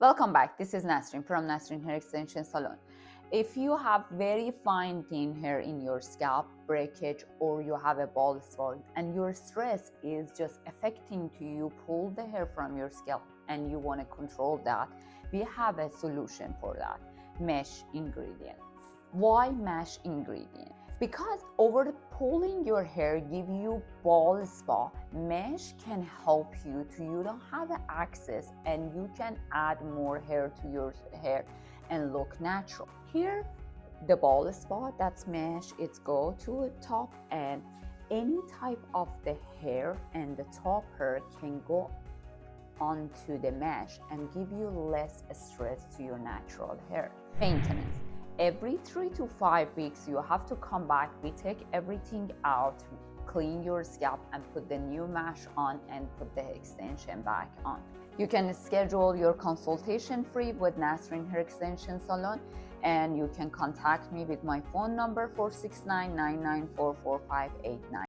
Welcome back. This is Nasrin from Nasrin Hair Extensions Salon. If you have very fine thin hair in your scalp, breakage, or you have a bald spot and your stress is just affecting to you pull the hair from your scalp and you want to control that, we have a solution for that. Mesh ingredient. Why mesh ingredient? Because over pulling your hair give you bald spot, mesh can help you to you don't have access and you can add more hair to your hair and look natural. Here, the bald spot, that's mesh, it's go to the top and any type of the hair and the top hair can go onto the mesh and give you less stress to your natural hair. Maintenance. Every 3 to 5 weeks, you have to come back. We take everything out, clean your scalp and put the new mesh on and put the extension back on. You can schedule your consultation free with Nasrin Hair Extensions Salon and you can contact me with my phone number 469-994-4589.